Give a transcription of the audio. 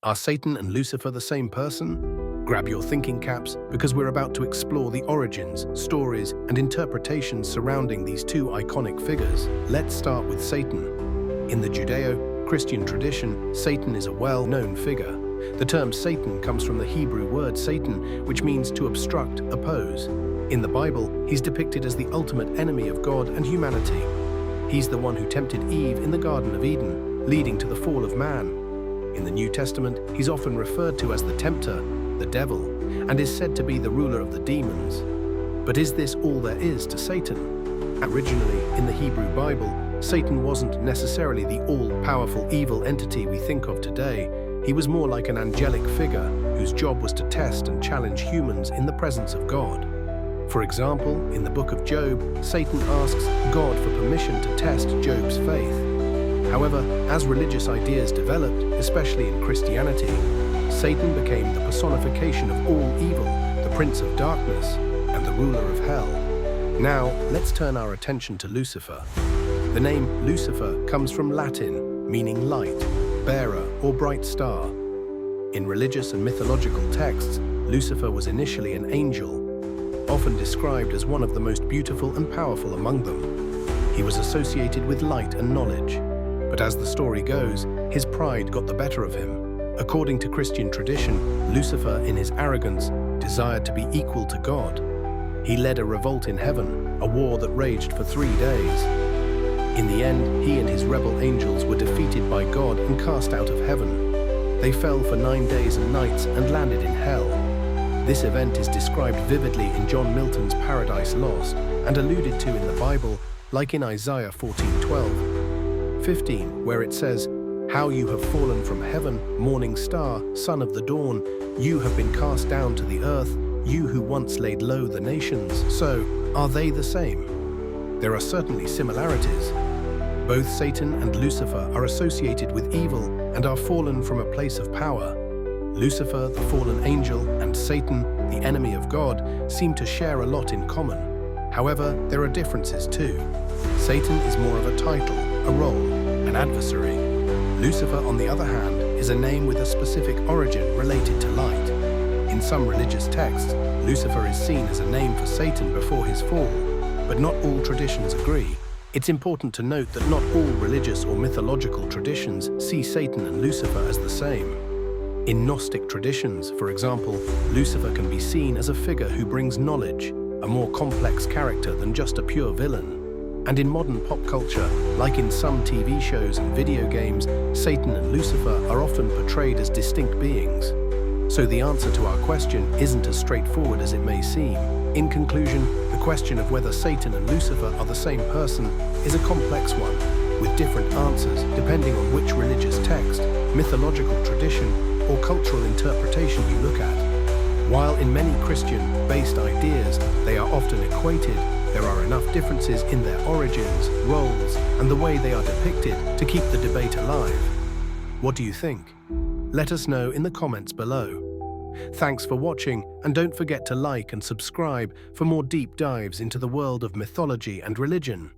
Are Satan and Lucifer the same person? Grab your thinking caps because we're about to explore the origins, stories, and interpretations surrounding these two iconic figures. Let's start with Satan. In the Judeo-Christian tradition, Satan is a well-known figure. The term Satan comes from the Hebrew word Satan, which means to obstruct, oppose. In the Bible, he's depicted as the ultimate enemy of God and humanity. He's the one who tempted Eve in the Garden of Eden, leading to the fall of man. In the New Testament, he's often referred to as the tempter, the devil, and is said to be the ruler of the demons. But is this all there is to Satan? Originally, in the Hebrew Bible, Satan wasn't necessarily the all-powerful evil entity we think of today. He was more like an angelic figure whose job was to test and challenge humans in the presence of God. For example, in the book of Job, Satan asks God for permission to test Job's faith. However, as religious ideas developed, especially in Christianity, Satan became the personification of all evil, the prince of darkness, and the ruler of hell. Now, let's turn our attention to Lucifer. The name Lucifer comes from Latin, meaning light, bearer, or bright star. In religious and mythological texts, Lucifer was initially an angel, often described as one of the most beautiful and powerful among them. He was associated with light and knowledge. But as the story goes, his pride got the better of him. According to Christian tradition, Lucifer, in his arrogance, desired to be equal to God. He led a revolt in heaven, a war that raged for 3 days. In the end, he and his rebel angels were defeated by God and cast out of heaven. They fell for 9 days and nights and landed in hell. This event is described vividly in John Milton's Paradise Lost and alluded to in the Bible, like in Isaiah 14:12-15, where it says, "How you have fallen from heaven, morning star, son of the dawn, you have been cast down to the earth, you who once laid low the nations." So, are they the same? There are certainly similarities. Both Satan and Lucifer are associated with evil and are fallen from a place of power. Lucifer, the fallen angel, and Satan, the enemy of God, seem to share a lot in common. However, there are differences too. Satan is more of a title, a role, an adversary. Lucifer, on the other hand, is a name with a specific origin related to light. In some religious texts, Lucifer is seen as a name for Satan before his fall, but not all traditions agree. It's important to note that not all religious or mythological traditions see Satan and Lucifer as the same. In Gnostic traditions, for example, Lucifer can be seen as a figure who brings knowledge, a more complex character than just a pure villain. And in modern pop culture, like in some TV shows and video games, Satan and Lucifer are often portrayed as distinct beings. So the answer to our question isn't as straightforward as it may seem. In conclusion, the question of whether Satan and Lucifer are the same person is a complex one, with different answers depending on which religious text, mythological tradition, or cultural interpretation you look at. While in many Christian-based ideas they are often equated, there are enough differences in their origins, roles, and the way they are depicted to keep the debate alive. What do you think? Let us know in the comments below. Thanks for watching, and don't forget to like and subscribe for more deep dives into the world of mythology and religion.